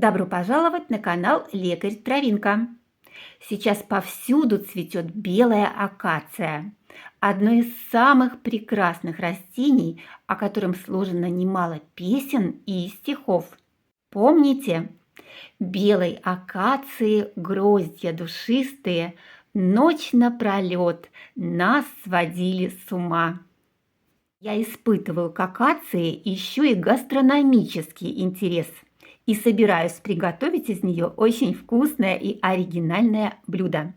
Добро пожаловать на канал Лекарь Травинка. Сейчас повсюду цветет белая акация. Одно из самых прекрасных растений, о котором сложено немало песен и стихов. Помните? Белой акации гроздья душистые ночь напролет нас сводили с ума. Я испытываю к акации еще и гастрономический интерес и собираюсь приготовить из нее очень вкусное и оригинальное блюдо.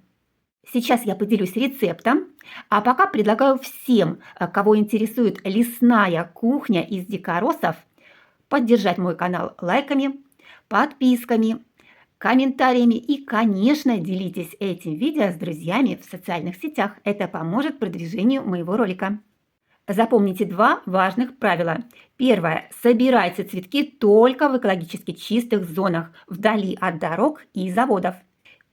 Сейчас я поделюсь рецептом, а пока предлагаю всем, кого интересует лесная кухня из дикоросов, поддержать мой канал лайками, подписками, комментариями и, конечно, делитесь этим видео с друзьями в социальных сетях. Это поможет продвижению моего ролика. Запомните два важных правила. Первое. Собирайте цветки только в экологически чистых зонах, вдали от дорог и заводов.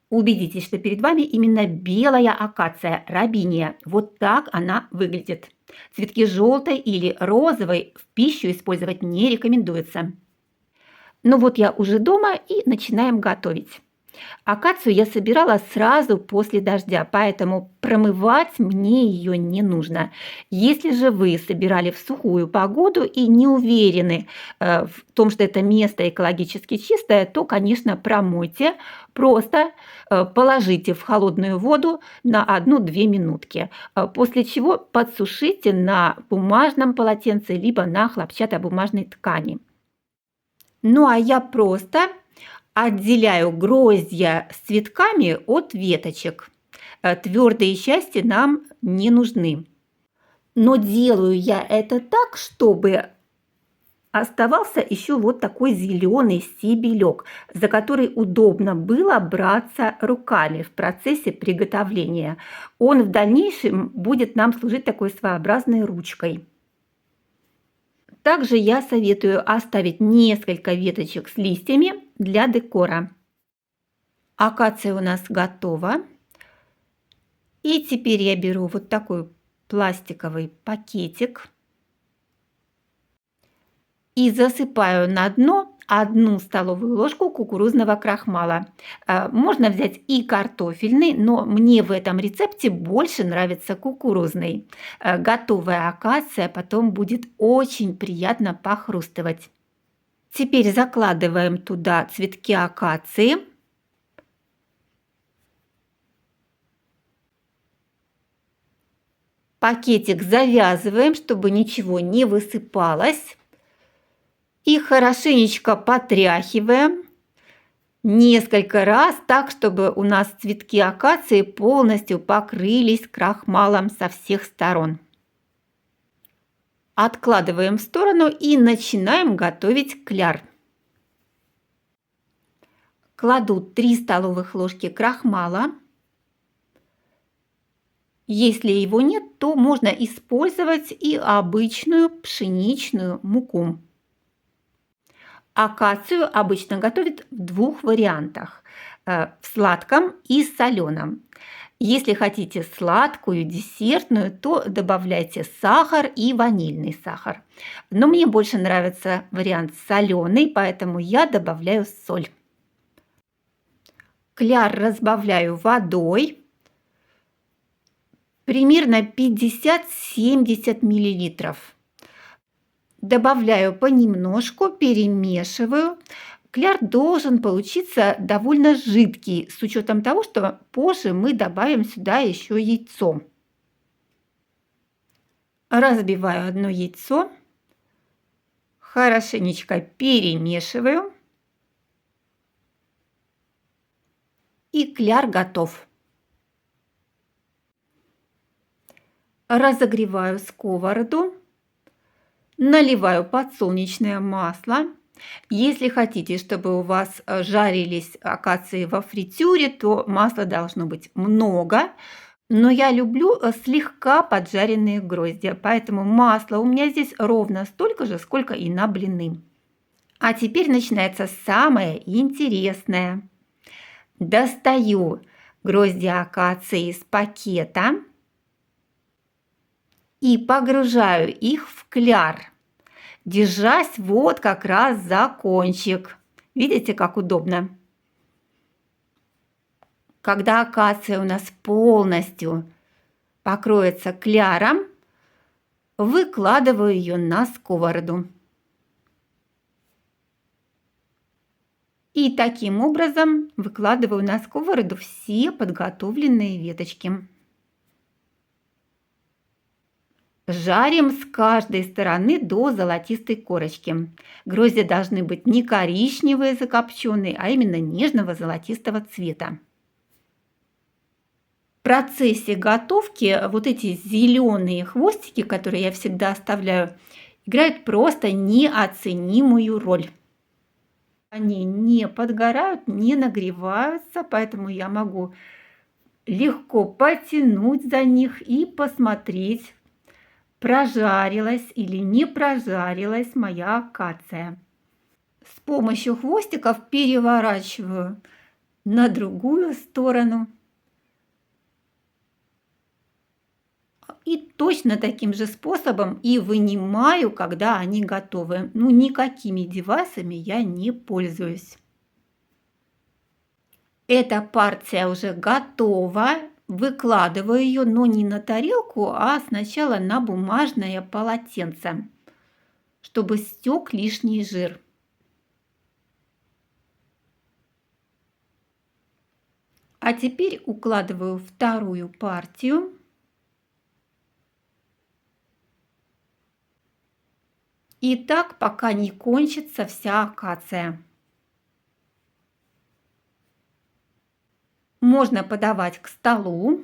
Убедитесь, что перед вами именно белая акация, рабиния. Вот так она выглядит. Цветки желтой или розовой в пищу использовать не рекомендуется. Ну вот я уже дома и начинаем готовить. Акацию я собирала сразу после дождя, поэтому промывать мне ее не нужно. Если же вы собирали в сухую погоду и не уверены в том, что это место экологически чистое, то, конечно, промойте. Просто положите в холодную воду на 1-2 минутки, после чего подсушите на бумажном полотенце либо на хлопчатобумажной ткани. Ну а я просто отделяю гроздья с цветками от веточек. Твердые части нам не нужны. Но делаю я это так, чтобы оставался еще вот такой зеленый стебелек, за который удобно было браться руками в процессе приготовления. Он в дальнейшем будет нам служить такой своеобразной ручкой. Также я советую оставить несколько веточек с листьями для декора. Акация у нас готова. И теперь я беру вот такой пластиковый пакетик и засыпаю на дно 1 столовую ложку кукурузного крахмала. Можно взять и картофельный, но мне в этом рецепте больше нравится кукурузный. Готовая акация потом будет очень приятно похрустывать. Теперь закладываем туда цветки акации. Пакетик завязываем, чтобы ничего не высыпалось. И хорошенечко потряхиваем несколько раз, так, чтобы у нас цветки акации полностью покрылись крахмалом со всех сторон. Откладываем в сторону и начинаем готовить кляр. Кладу 3 столовых ложки крахмала. Если его нет, то можно использовать и обычную пшеничную муку. Акацию обычно готовят в 2 вариантах – в сладком и соленом. Если хотите сладкую, десертную, то добавляйте сахар и ванильный сахар. Но мне больше нравится вариант соленый, поэтому я добавляю соль. Кляр разбавляю водой, примерно 50-70 мл. Добавляю понемножку, перемешиваю. Кляр должен получиться довольно жидкий, с учетом того, что позже мы добавим сюда еще яйцо. Разбиваю 1 яйцо, хорошенечко перемешиваю. И кляр готов. Разогреваю сковороду. Наливаю подсолнечное масло. Если хотите, чтобы у вас жарились акации во фритюре, то масла должно быть много. Но я люблю слегка поджаренные гроздья, поэтому масла у меня здесь ровно столько же, сколько и на блины. А теперь начинается самое интересное. Достаю гроздья акации из пакета и погружаю их в кляр, держась вот как раз за кончик. Видите, как удобно? Когда акация у нас полностью покроется кляром, выкладываю ее на сковороду. И таким образом выкладываю на сковороду все подготовленные веточки. Жарим с каждой стороны до золотистой корочки. Грозди должны быть не коричневые закопченные, а именно нежного золотистого цвета. В процессе готовки вот эти зеленые хвостики, которые я всегда оставляю, играют просто неоценимую роль. Они не подгорают, не нагреваются, поэтому я могу легко потянуть за них и посмотреть, прожарилась или не прожарилась моя акация. С помощью хвостиков переворачиваю на другую сторону. И точно таким же способом и вынимаю, когда они готовы. Ну, никакими девайсами я не пользуюсь. Эта партия уже готова. Выкладываю ее, но не на тарелку, а сначала на бумажное полотенце, чтобы стек лишний жир. А теперь укладываю вторую партию. И так, пока не кончится вся акация. Можно подавать к столу.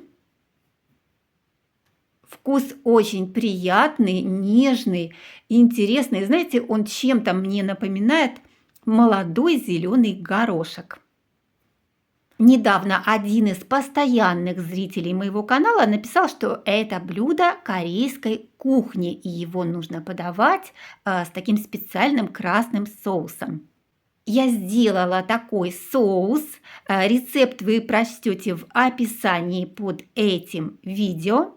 Вкус очень приятный, нежный, интересный. Знаете, он чем-то мне напоминает молодой зеленый горошек. Недавно один из постоянных зрителей моего канала написал, что это блюдо корейской кухни, и его нужно подавать с таким специальным красным соусом. Я сделала такой соус. Рецепт вы прочтете в описании под этим видео.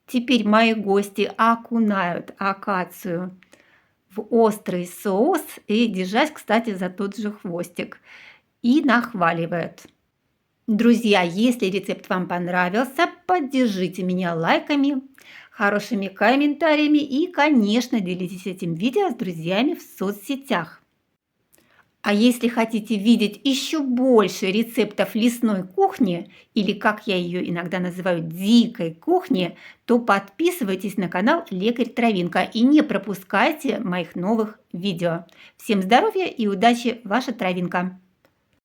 Теперь мои гости окунают акацию в острый соус и держась, кстати, за тот же хвостик. И нахваливают. Друзья, если рецепт вам понравился, поддержите меня лайками, хорошими комментариями и, конечно, делитесь этим видео с друзьями в соцсетях. А если хотите видеть еще больше рецептов лесной кухни, или как я ее иногда называю дикой кухни, то подписывайтесь на канал Лекарь Травинка и не пропускайте моих новых видео. Всем здоровья и удачи, ваша Травинка!